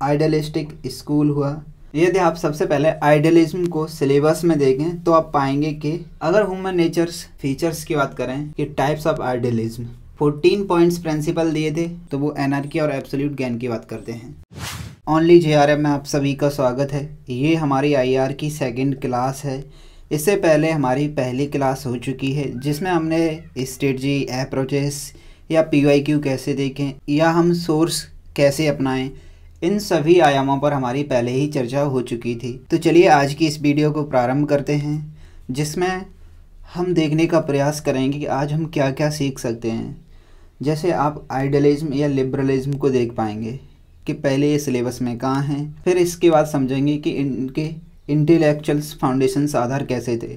Idealistic school हुआ। यदि आप सबसे पहले आइडियलिज्म को सिलेबस में देखें तो आप पाएंगे कि अगर ह्यूमन नेचर्स फीचर्स की बात करें कि types of idealism 14 points principle दिए थे, तो वो एनार्की और एब्सोल्यूट गेन की बात करते हैं। ओनली जेआरएफ में आप सभी का स्वागत है। ये हमारी आईआर की सेकंड क्लास है। इससे पहले हमारी पहली क्लास हो चुकी है जिसमें हमने स्ट्रेटजी, अप्रोचेस या पीवाईक्यू कैसे देखें या हम सोर्स कैसे अपनाएं, इन सभी आयामों पर हमारी पहले ही चर्चा हो चुकी थी। तो चलिए आज की इस वीडियो को प्रारंभ करते हैं जिसमें हम देखने का प्रयास करेंगे कि आज हम क्या क्या सीख सकते हैं। जैसे आप आइडियलिज्म या लिबरलिज्म को देख पाएंगे कि पहले ये सिलेबस में कहाँ हैं, फिर इसके बाद समझेंगे कि इनके इंटेलेक्चुअल्स फाउंडेशंस आधार कैसे थे,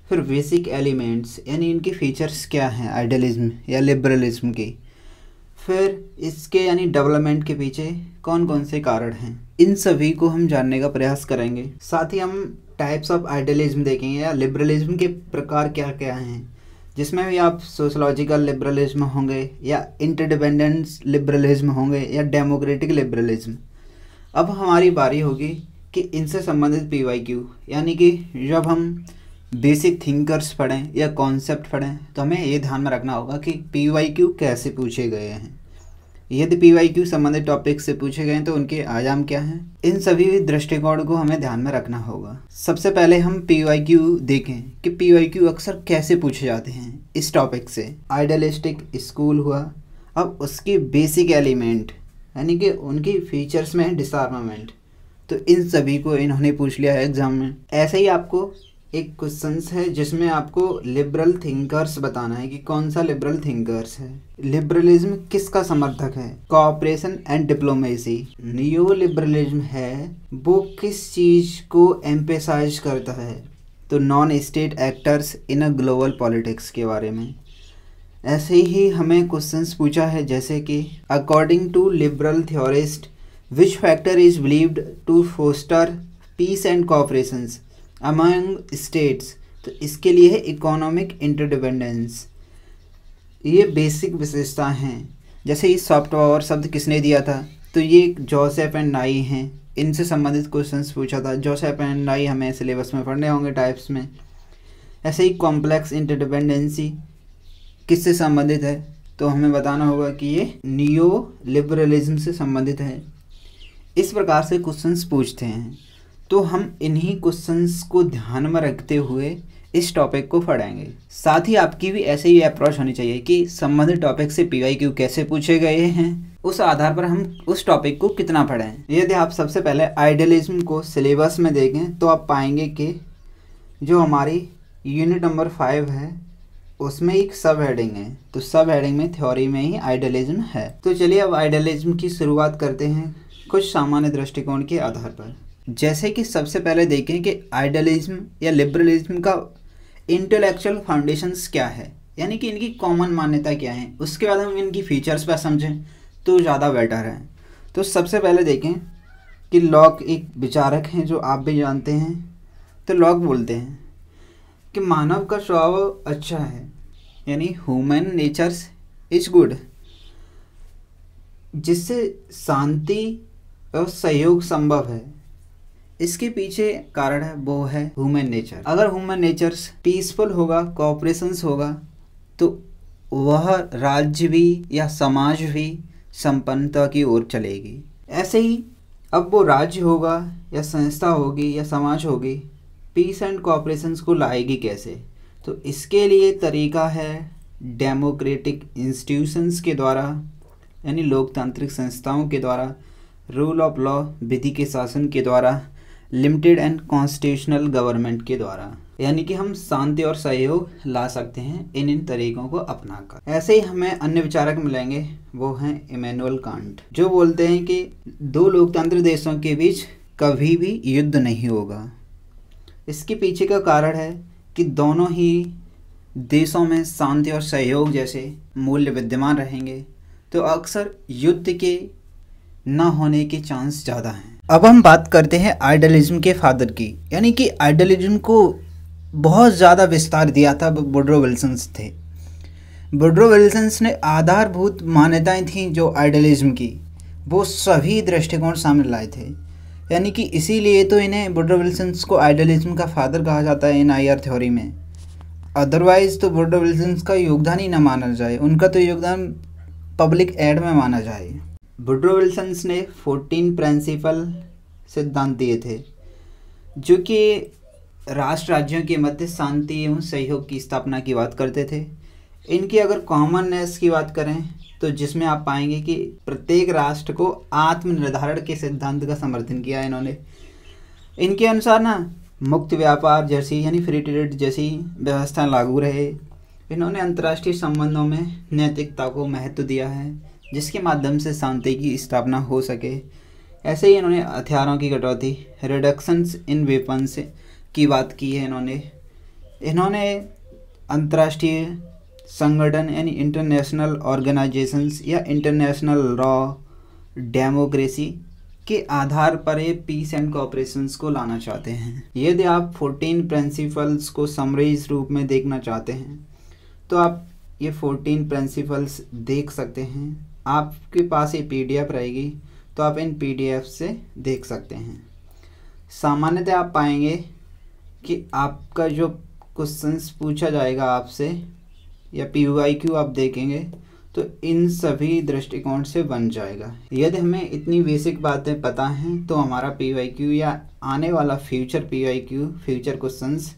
फिर बेसिक एलिमेंट्स यानी इनकी फीचर्स क्या हैं आइडियलिज्म या लिबरलिज्म की, फिर इसके यानी डेवलपमेंट के पीछे कौन कौन से कारण हैं, इन सभी को हम जानने का प्रयास करेंगे। साथ ही हम टाइप्स ऑफ आइडियलिज्म देखेंगे या लिबरलिज्म के प्रकार क्या क्या हैं, जिसमें भी आप सोशलॉजिकल लिबरलिज्म होंगे या इंटरडिपेंडेंस लिबरलिज्म होंगे या डेमोक्रेटिक लिबरलिज्म। अब हमारी बारी होगी कि इनसे संबंधित पीवाईक्यू यानी कि जब हम बेसिक थिंकर्स पढ़ें या कॉन्सेप्ट पढ़ें तो हमें ये ध्यान में रखना होगा कि पीवाईक्यू कैसे पूछे गए हैं। यदि पीवाईक्यू संबंधित टॉपिक से पूछे गए हैं तो उनके आयाम क्या हैं, इन सभी दृष्टिकोण को हमें ध्यान में रखना होगा। सबसे पहले हम पीवाईक्यू देखें कि पीवाईक्यू अक्सर कैसे पूछे जाते हैं इस टॉपिक से। आइडियलिस्टिक स्कूल हुआ, अब उसकी बेसिक एलिमेंट यानी कि उनकी फीचर्स में है डिसआर्मामेंट, तो इन सभी को इन्होंने पूछ लिया है एग्जाम में। ऐसे ही आपको एक क्वेश्चंस है जिसमें आपको लिबरल थिंकर्स बताना है कि कौन सा लिबरल थिंकर्स है। लिबरलिज्म किसका समर्थक है? Cooperation and diplomacy. Neo liberalism है वो किस चीज को एम्फेसाइज करता है? तो non state actors in a global politics के बारे में। ऐसे ही हमें क्वेश्चंस पूछा है जैसे कि according to liberal theorist which factor is believed to foster peace and cooperations among states, तो इसके लिए है इकोनॉमिक इंटरडिपेंडेंस। ये बेसिक विशेषता हैं। जैसे ये सॉफ्ट पावर शब्द किसने दिया था, तो ये जोसेफ एंड नाई हैं। इनसे संबंधित क्वेश्चंस पूछा था। जोसेफ एंड नाई हमें सिलेबस में पढ़ने होंगे टाइप्स में। ऐसे ही कॉम्प्लेक्स इंटरडिपेंडेंसी किससे संबंधित है, तो हमें बताना होगा कि ये नियो लिबरलिज्म से संबंधित है। इस प्रकार से क्वेश्चंस पूछते हैं, तो हम इन्हीं क्वेश्चंस को ध्यान में रखते हुए इस टॉपिक को पढ़ेंगे। साथ ही आपकी भी ऐसे ही अप्रोच होनी चाहिए कि संबंधित टॉपिक से पीवाईक्यू कैसे पूछे गए हैं, उस आधार पर हम उस टॉपिक को कितना पढ़ें। यदि आप सबसे पहले आइडियलिज्म को सिलेबस में देखें तो आप पाएंगे कि जो हमारी यूनिट नंबर 5 है उसमें एक सब हेडिंग है, तो सब हेडिंग में थ्योरी में ही आइडियलिज्म है। तो चलिए अब आइडियलिज्म की शुरुआत करते हैं कुछ सामान्य दृष्टिकोण के आधार पर। जैसे कि सबसे पहले देखें कि आइडियलिज्म या लिबरलिज्म का इंटेलेक्चुअल फाउंडेशंस क्या है, यानी कि इनकी कॉमन मान्यता क्या है। उसके बाद हम इनकी फीचर्स पर समझें तो ज़्यादा बेटर है। तो सबसे पहले देखें कि लॉक एक विचारक हैं जो आप भी जानते हैं। तो लॉक बोलते हैं कि मानव का स्वभाव अच्छा है, यानी ह्यूमन नेचर्स इज गुड, जिससे शांति और सहयोग संभव है। इसके पीछे कारण है वो है ह्यूमन नेचर। अगर ह्यूमन नेचर्स पीसफुल होगा, कोऑपरेशंस होगा, तो वह राज्य भी या समाज भी संपन्नता की ओर चलेगी। ऐसे ही अब वो राज्य होगा या संस्था होगी या समाज होगी, पीस एंड कोऑपरेशंस को लाएगी कैसे? तो इसके लिए तरीका है डेमोक्रेटिक इंस्टीट्यूशंस के द्वारा, यानी लोकतांत्रिक संस्थाओं के द्वारा, रूल ऑफ लॉ विधि के शासन के द्वारा, लिमिटेड एंड कॉन्स्टिट्यूशनल गवर्नमेंट के द्वारा, यानी कि हम शांति और सहयोग ला सकते हैं इन तरीकों को अपनाकर। ऐसे ही हमें अन्य विचारक मिलेंगे, वो हैं इमैनुअल कांट, जो बोलते हैं कि दो लोकतंत्र देशों के बीच कभी भी युद्ध नहीं होगा। इसके पीछे का कारण है कि दोनों ही देशों में शांति और सहयोग जैसे मूल्य विद्यमान रहेंगे, तो अक्सर युद्ध के न होने के चांस ज़्यादा हैं। अब हम बात करते हैं आइडियलिज्म के फादर की, यानी कि आइडियलिज्म को बहुत ज़्यादा विस्तार दिया था वुडरो विल्सन्स थे। वुडरो विल्सन्स ने आधारभूत मान्यताएं थीं जो आइडियलिज्म की, वो सभी दृष्टिकोण सामने लाए थे। यानी कि इसीलिए तो इन्हें वुडरो विल्सन को आइडियलिज्म का फादर कहा जाता है इन IR थ्योरी में। अदरवाइज तो वुडरो विल्सन का योगदान ही ना माना जाए, उनका तो योगदान पब्लिक एड में माना जाए। वुडरो विल्सन ने 14 प्रिंसिपल सिद्धांत दिए थे जो कि राष्ट्र राज्यों के मध्य शांति एवं सहयोग की स्थापना की बात करते थे। इनकी अगर कॉमननेस की बात करें तो जिसमें आप पाएंगे कि प्रत्येक राष्ट्र को आत्मनिर्धारण के सिद्धांत का समर्थन किया इन्होंने। इनके अनुसार ना मुक्त व्यापार जैसी यानी फ्री ट्रेड जैसी व्यवस्था लागू रहे। इन्होंने अंतर्राष्ट्रीय संबंधों में नैतिकता को महत्व दिया है जिसके माध्यम से शांति की स्थापना हो सके। ऐसे ही इन्होंने हथियारों की कटौती रिडक्शंस इन वेपन्स की बात की है। इन्होंने अंतर्राष्ट्रीय संगठन यानी इंटरनेशनल ऑर्गेनाइजेशंस या इंटरनेशनल लॉ डेमोक्रेसी के आधार पर ये पीस एंड कोऑपरेशंस को लाना चाहते हैं। यदि आप 14 प्रिंसिपल्स को समराइज रूप में देखना चाहते हैं तो आप ये 14 प्रिंसिपल्स देख सकते हैं। आपके पास ये PDF रहेगी तो आप इन PDF से देख सकते हैं। सामान्यतः आप पाएंगे कि आपका जो क्वेश्चंस पूछा जाएगा आपसे या PYQ आप देखेंगे तो इन सभी दृष्टिकोण से बन जाएगा। यदि हमें इतनी बेसिक बातें पता हैं तो हमारा PYQ या आने वाला फ्यूचर PYQ फ्यूचर क्वेश्चंस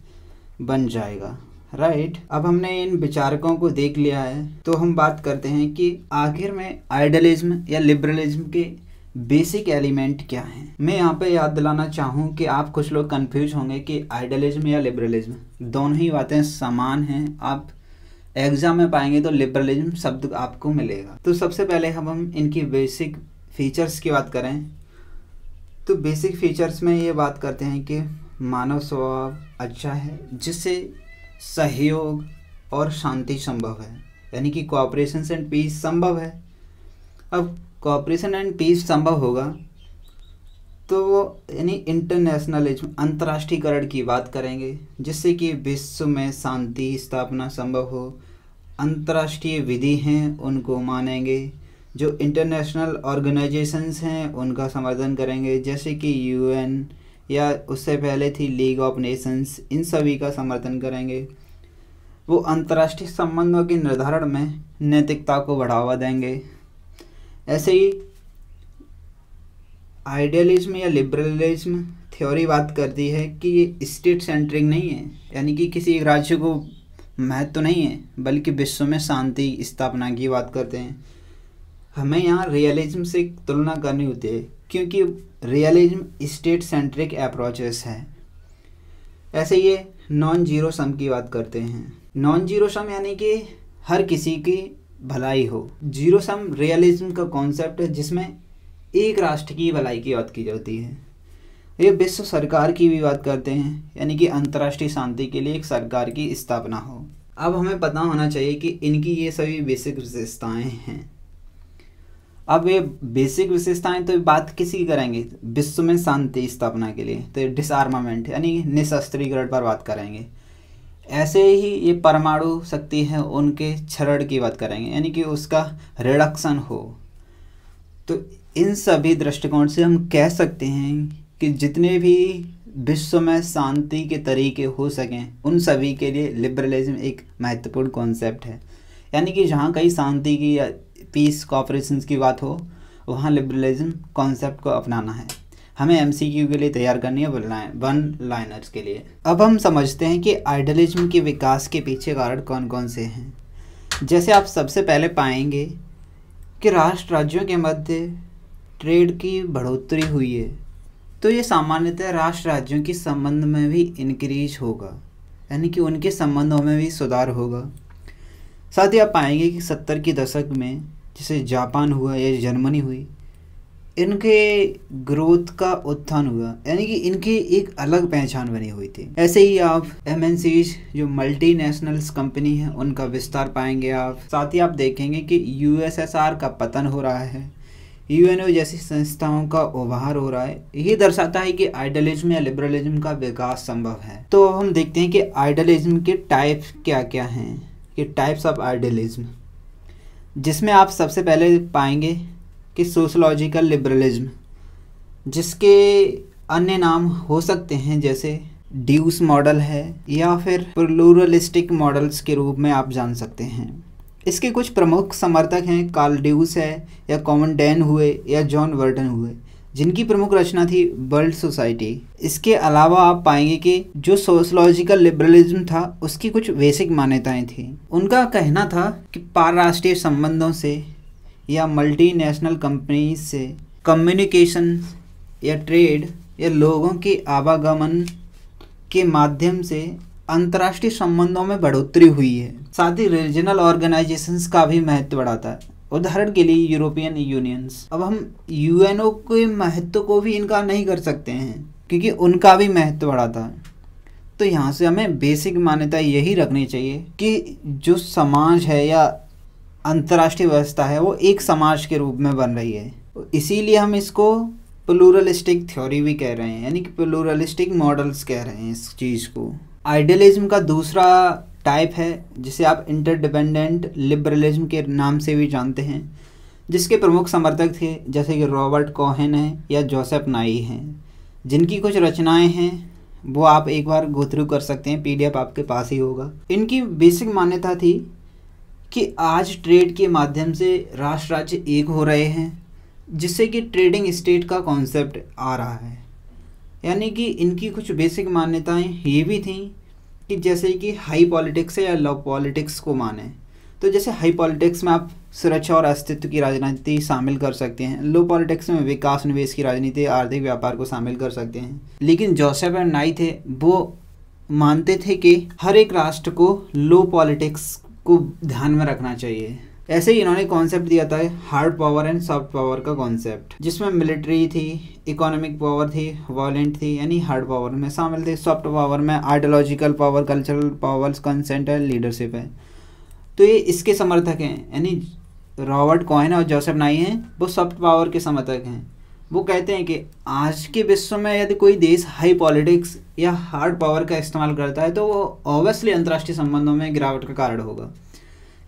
बन जाएगा, राइट। अब हमने इन विचारकों को देख लिया है तो हम बात करते हैं कि आखिर में आइडियलिज्म या लिबरलिज्म के बेसिक एलिमेंट क्या हैं। मैं यहाँ पे याद दिलाना चाहूँ कि आप कुछ लोग कंफ्यूज होंगे कि आइडियलिज्म या लिबरलिज्म दोनों ही बातें समान हैं। आप एग्जाम में पाएंगे तो लिबरलिज्म शब्द आपको मिलेगा। तो सबसे पहले हम इनकी बेसिक फीचर्स की बात करें तो बेसिक फीचर्स में ये बात करते हैं कि मानव स्वभाव अच्छा है जिससे सहयोग और शांति संभव है, यानी कि कोऑपरेशन एंड पीस संभव है। अब कोऑपरेशन एंड पीस संभव होगा तो वो यानी इंटरनेशनलिज्म अंतर्राष्ट्रीयकरण की बात करेंगे जिससे कि विश्व में शांति स्थापना संभव हो। अंतर्राष्ट्रीय विधि हैं उनको मानेंगे, जो इंटरनेशनल ऑर्गेनाइजेशंस हैं उनका समर्थन करेंगे जैसे कि UN या उससे पहले थी लीग ऑफ नेशंस, इन सभी का समर्थन करेंगे। वो अंतर्राष्ट्रीय संबंधों के निर्धारण में नैतिकता को बढ़ावा देंगे। ऐसे ही आइडियलिज्म या लिबरलिज्म थ्योरी बात करती है कि ये स्टेट सेंट्रिक नहीं है, यानी कि किसी एक राज्य को महत्व तो नहीं है बल्कि विश्व में शांति स्थापना की बात करते हैं। हमें यहाँ रियलिज्म से तुलना करनी होती है क्योंकि रियलिज्म स्टेट सेंट्रिक अप्रोचेस है। ऐसे ये नॉन जीरो सम की बात करते हैं। नॉन जीरो सम यानी कि हर किसी की भलाई हो। जीरो सम रियलिज्म का कॉन्सेप्ट है जिसमें एक राष्ट्र की भलाई की बात की जाती है। ये विश्व सरकार की भी बात करते हैं, यानी कि अंतर्राष्ट्रीय शांति के लिए एक सरकार की स्थापना हो। अब हमें पता होना चाहिए कि इनकी ये सभी बेसिक विशेषताएं हैं। अब ये बेसिक विशेषताएं तो बात किसी करेंगे विश्व में शांति स्थापना के लिए, तो डिसआर्मामेंट यानी निशस्त्रीकरण पर बात करेंगे। ऐसे ही ये परमाणु शक्ति है उनके क्षरण की बात करेंगे, यानी कि उसका रिडक्शन हो। तो इन सभी दृष्टिकोण से हम कह सकते हैं कि जितने भी विश्व में शांति के तरीके हो सकें उन सभी के लिए लिबरलिज्म एक महत्वपूर्ण कॉन्सेप्ट है। यानी कि जहाँ कहीं शांति की या पीस कोऑपरेशन की बात हो वहाँ लिबरलिज्म कॉन्सेप्ट को अपनाना है। हमें MCQ के लिए तैयार करनी है वन लाइनर्स के लिए। अब हम समझते हैं कि आइडियलिज्म के विकास के पीछे कारण कौन कौन से हैं। जैसे आप सबसे पहले पाएंगे कि राष्ट्र राज्यों के मध्य ट्रेड की बढ़ोतरी हुई है, तो ये सामान्यतः राष्ट्र राज्यों के संबंध में भी इंक्रीज होगा, यानी कि उनके संबंधों में भी सुधार होगा। साथ ही आप पाएंगे कि 70 के दशक में जैसे जापान हुआ या जर्मनी हुई, इनके ग्रोथ का उत्थान हुआ, यानी कि इनकी एक अलग पहचान बनी हुई थी। ऐसे ही आप MNCs जो मल्टीनेशनल्स कंपनी है उनका विस्तार पाएंगे आप। साथ ही आप देखेंगे कि USSR का पतन हो रहा है, UNO जैसी संस्थाओं का उभार हो रहा है। ये दर्शाता है कि आइडियलिज्म या लिबरलिज्म का विकास संभव है। तो हम देखते हैं कि आइडियलिज्म के टाइप क्या क्या हैं, कि टाइप्स ऑफ आइडियलिज्म, जिसमें आप सबसे पहले पाएंगे कि सोशलॉजिकल लिबरलिज्म, जिसके अन्य नाम हो सकते हैं जैसे ड्यूस मॉडल है या फिर प्लूरलिस्टिक मॉडल्स के रूप में आप जान सकते हैं। इसके कुछ प्रमुख समर्थक हैं, कार्ल ड्यूस है या कॉमनडेन हुए या जॉन वर्टन हुए, जिनकी प्रमुख रचना थी वर्ल्ड सोसाइटी। इसके अलावा आप पाएंगे कि जो सोशलॉजिकल लिबरलिज्म था उसकी कुछ बेसिक मान्यताएं थी। उनका कहना था कि पारराष्ट्रीय संबंधों से या मल्टीनेशनल कंपनीज से कम्युनिकेशन या ट्रेड या लोगों के आवागमन के माध्यम से अंतर्राष्ट्रीय संबंधों में बढ़ोतरी हुई है। साथ ही रीजनल ऑर्गेनाइजेशंस का भी महत्व बढ़ाता है, उदाहरण के लिए यूरोपियन यूनियंस। अब हम यूएनओ के महत्व को भी इनकार नहीं कर सकते हैं क्योंकि उनका भी महत्व बढ़ाता है। तो यहाँ से हमें बेसिक मान्यता यही रखनी चाहिए कि जो समाज है या अंतर्राष्ट्रीय व्यवस्था है वो एक समाज के रूप में बन रही है। इसीलिए हम इसको प्लूरलिस्टिक थ्योरी भी कह रहे हैं, यानी कि प्लूरलिस्टिक मॉडल्स कह रहे हैं इस चीज़ को। आइडियलिज्म का दूसरा टाइप है जिसे आप इंटरडिपेंडेंट लिबरलिज्म के नाम से भी जानते हैं, जिसके प्रमुख समर्थक थे जैसे कि रॉबर्ट कोहेन है या जोसेफ नाई हैं, जिनकी कुछ रचनाएं हैं वो आप एक बार गो थ्रू कर सकते हैं, PDF आपके पास ही होगा। इनकी बेसिक मान्यता थी कि आज ट्रेड के माध्यम से राष्ट्र राज्य एक हो रहे हैं, जिससे कि ट्रेडिंग स्टेट का कॉन्सेप्ट आ रहा है। यानी कि इनकी कुछ बेसिक मान्यताएं ये भी थी कि जैसे कि हाई पॉलिटिक्स या लो पॉलिटिक्स को माने। तो जैसे हाई पॉलिटिक्स में आप सुरक्षा और अस्तित्व की राजनीति शामिल कर सकते हैं, लो पॉलिटिक्स में विकास निवेश की राजनीति, आर्थिक व्यापार को शामिल कर सकते हैं। लेकिन जोसेफ एंड नाई थे वो मानते थे कि हर एक राष्ट्र को लो पॉलिटिक्स को ध्यान में रखना चाहिए। ऐसे ही इन्होंने कॉन्सेप्ट दिया था hard power and soft power का कॉन्सेप्ट, जिसमें मिलिट्री थी, इकोनॉमिक पावर थी, वायलेंट थी, यानी हार्ड पावर में शामिल थे। सॉफ्ट पावर में ideological power, cultural powers, consent है, लीडरशिप है। तो ये इसके समर्थक हैं, यानी रॉबर्ट कोहेन और जोसेफ नाई हैं वो सॉफ्ट पावर के समर्थक हैं। वो कहते हैं कि आज के विश्व में यदि कोई देश हाई पॉलिटिक्स या हार्ड पावर का इस्तेमाल करता है तो वो ऑब्वियसली अंतर्राष्ट्रीय संबंधों में गिरावट का कारण होगा।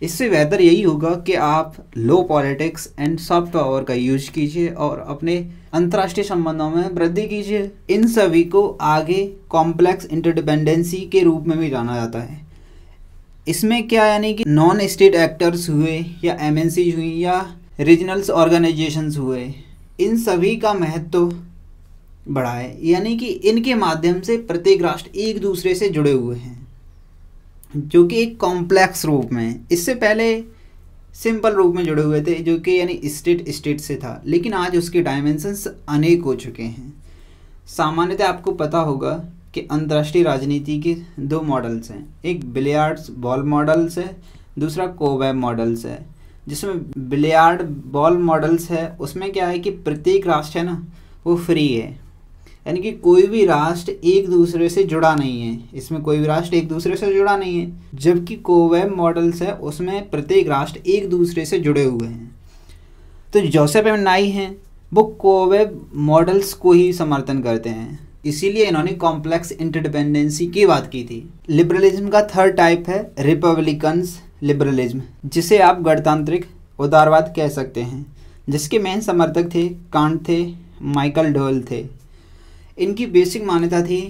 इससे बेहतर यही होगा कि आप लो पॉलिटिक्स एंड सॉफ्ट पावर का यूज कीजिए और अपने अंतर्राष्ट्रीय संबंधों में वृद्धि कीजिए। इन सभी को आगे कॉम्प्लेक्स इंटरडिपेंडेंसी के रूप में भी जाना जाता है। इसमें क्या, यानी कि नॉन स्टेट एक्टर्स हुए या MNC हुई या रीजनल्स ऑर्गेनाइजेशंस हुए, इन सभी का महत्व बढ़ा है। यानी कि इनके माध्यम से प्रत्येक राष्ट्र एक दूसरे से जुड़े हुए हैं, जो कि एक कॉम्प्लेक्स रूप में, इससे पहले सिंपल रूप में जुड़े हुए थे जो कि यानी स्टेट से था, लेकिन आज उसके डायमेंशंस अनेक हो चुके हैं। सामान्यतः आपको पता होगा कि अंतर्राष्ट्रीय राजनीति के 2 मॉडल्स हैं, एक बिलियर्ड्स बॉल मॉडल्स है, दूसरा कोवैब मॉडल्स है। जिसमें बिलियर्ड बॉल मॉडल्स है उसमें क्या है कि प्रत्येक राष्ट्र है ना वो फ्री है, यानी कि कोई भी राष्ट्र एक दूसरे से जुड़ा नहीं है, इसमें कोई भी राष्ट्र एक दूसरे से जुड़ा नहीं है। जबकि कोवैब मॉडल्स है उसमें प्रत्येक राष्ट्र एक दूसरे से जुड़े हुए हैं। तो जोसेफ एंड नाई हैं वो कोवैब मॉडल्स को ही समर्थन करते हैं, इसीलिए इन्होंने कॉम्प्लेक्स इंटरडिपेंडेंसी की बात की थी। लिबरलिज्म का थर्ड टाइप है रिपब्लिकन्स लिबरलिज्म, जिसे आप गणतांत्रिक उदारवाद कह सकते हैं, जिसके मेन समर्थक थे कांट थे, माइकल डोल थे। इनकी बेसिक मान्यता थी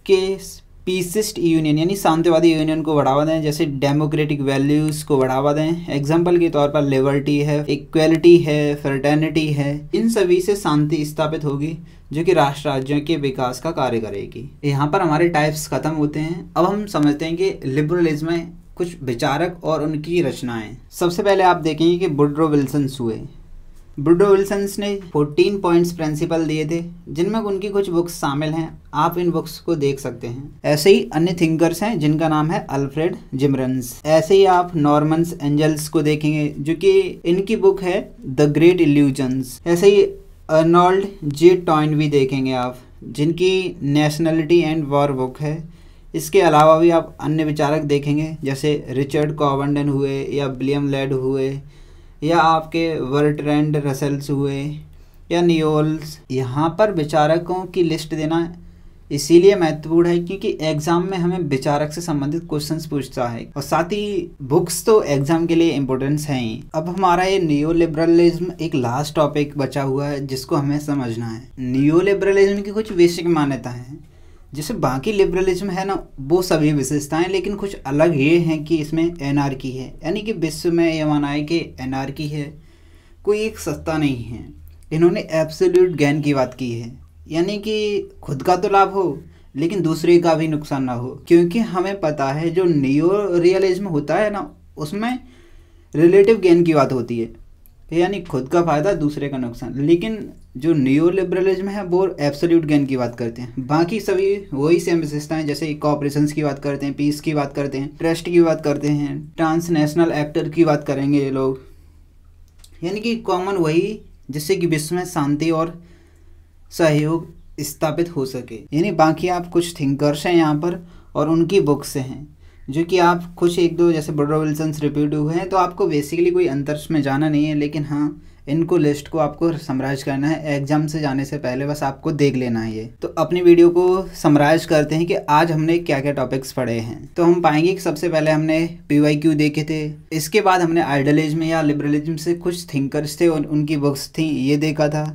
कि पीसिस्ट यूनियन यानी शांतिवादी यूनियन को बढ़ावा दें, जैसे डेमोक्रेटिक वैल्यूज़ को बढ़ावा दें। एग्जाम्पल के तौर पर लिबर्टी है, इक्वलिटी है, फ्रेटर्निटी है, इन सभी से शांति स्थापित होगी जो कि राष्ट्र राज्यों के विकास का कार्य करेगी। यहाँ पर हमारे टाइप्स खत्म होते हैं। अब हम समझते हैं कि लिबरलिज्म में कुछ विचारक और उनकी रचनाएं। सबसे पहले आप देखेंगे कि वुडरो विल्सन हुए। वुडरो विल्सन ने 14 पॉइंट्स प्रिंसिपल दिए थे, जिनमें उनकी कुछ बुक्स शामिल हैं, आप इन बुक्स को देख सकते हैं। ऐसे ही अन्य थिंकर्स हैं जिनका नाम है अल्फ्रेड जिमरन्स। ऐसे ही आप नॉर्मन्स एंजल्स को देखेंगे जो कि इनकी बुक है द ग्रेट इल्यूजन्स। ऐसे ही अर्नोल्ड जे टॉइनबी देखेंगे आप, जिनकी नेशनलिटी एंड वॉर बुक है। इसके अलावा भी आप अन्य विचारक देखेंगे जैसे रिचर्ड कॉवरडन हुए या विलियम लेड हुए या आपके बर्ट्रैंड रसेल्स हुए या नियोल्स। यहाँ पर विचारकों की लिस्ट देना इसीलिए महत्वपूर्ण है क्योंकि एग्जाम में हमें विचारक से संबंधित क्वेश्चंस पूछता है और साथ ही बुक्स तो एग्जाम के लिए इम्पोर्टेंस है ही। अब हमारा ये नियो लिबरलिज्म एक लास्ट टॉपिक बचा हुआ है जिसको हमें समझना है। नियो लिबरलिज्म की कुछ बेसिक मान्यताएं हैं। जैसे बाकी लिबरलिज्म है ना, वो सभी विशेषताएं, लेकिन कुछ अलग ये हैं कि इसमें एनार्की है, यानी कि विश्व में ये माना है कि एनार्की है, कोई एक सत्ता नहीं है। इन्होंने एब्सोल्यूट गेन की बात की है, यानी कि खुद का तो लाभ हो लेकिन दूसरे का भी नुकसान ना हो, क्योंकि हमें पता है जो नियो रियलिज्म होता है ना, उसमें रिलेटिव गेन की बात होती है, यानी खुद का फायदा दूसरे का नुकसान। लेकिन जो नियो लिबरलिज्म है वो एब्सोल्यूट गेन की बात करते हैं। बाकी सभी वही सेम विशेषताएं, जैसे कोऑपरेशंस की बात करते हैं, पीस की बात करते हैं, ट्रस्ट की बात करते हैं, ट्रांसनेशनल एक्टर की बात करेंगे ये लोग, यानी कि कॉमन वही जिससे कि विश्व में शांति और सहयोग स्थापित हो सके। यानी बाकी आप कुछ थिंकर्स हैं यहाँ पर और उनकी बुक्स हैं जो कि आप कुछ एक दो जैसे वुडरो विल्सन्स रिपीट हुए हैं, तो आपको बेसिकली कोई अंतर में जाना नहीं है, लेकिन हाँ इनको लिस्ट को आपको समराइज करना है एग्जाम से जाने से पहले, बस आपको देख लेना है ये। तो अपनी वीडियो को समराइज करते हैं कि आज हमने क्या क्या टॉपिक्स पढ़े हैं। तो हम पाएंगे कि सबसे पहले हमने PYQ देखे थे, इसके बाद हमने आइडियलिज्म या लिबरलिज्म से कुछ थिंकर्स थे और उनकी बुक्स थी ये देखा था।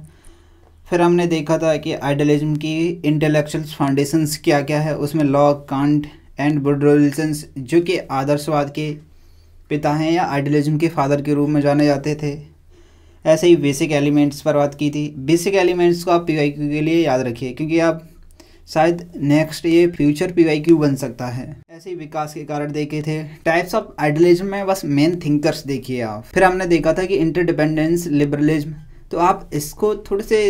फिर हमने देखा था कि आइडियलिज्म की इंटेलेक्चुअल फाउंडेशंस क्या क्या है, उसमें lock, can't and Woodrow Wilson जो कि आदर्शवाद के पिता हैं या आइडियलिज्म के फादर के रूप में जाने जाते थे। ऐसे ही बेसिक एलिमेंट्स पर बात की थी। बेसिक एलिमेंट्स को आप PYQ के लिए याद रखिए क्योंकि आप शायद नेक्स्ट ये फ्यूचर PYQ बन सकता है। ऐसे ही विकास के कारण देखे थे। टाइप्स ऑफ आइडियलिज्म में बस मेन थिंकर्स देखिए आप। फिर हमने देखा था कि इंटरडिपेंडेंस लिबरलिज्म, तो आप इसको थोड़े से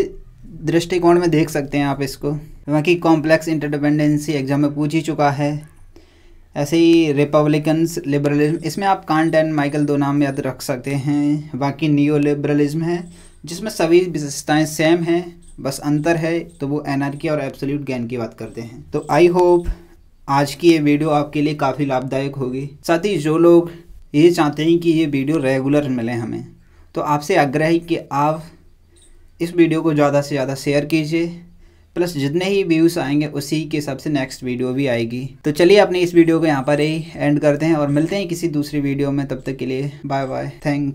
दृष्टिकोण में देख सकते हैं आप इसको। बाकी कॉम्प्लेक्स इंटरडिपेंडेंसी एग्जाम में पूछ ही चुका है। ऐसे ही रिपब्लिकन्स लिबरलिज्म, इसमें आप कांट एंड माइकल दो नाम याद रख सकते हैं। बाकी नियो लिबरलिज्म है जिसमें सभी विशेषताएं सेम हैं, बस अंतर है तो वो एनार्की और एब्सोल्यूट गेन की बात करते हैं। तो आई होप आज की ये वीडियो आपके लिए काफ़ी लाभदायक होगी। साथ ही जो लोग ये चाहते हैं कि ये वीडियो रेगुलर मिले हमें, तो आपसे आग्रह है कि आप इस वीडियो को ज़्यादा से ज़्यादा शेयर कीजिए, प्लस जितने ही व्यूज़ आएंगे उसी के हिसाब से नेक्स्ट वीडियो भी आएगी। तो चलिए अपने इस वीडियो को यहाँ पर ही एंड करते हैं और मिलते हैं किसी दूसरी वीडियो में। तब तक के लिए बाय बाय, थैंक्स।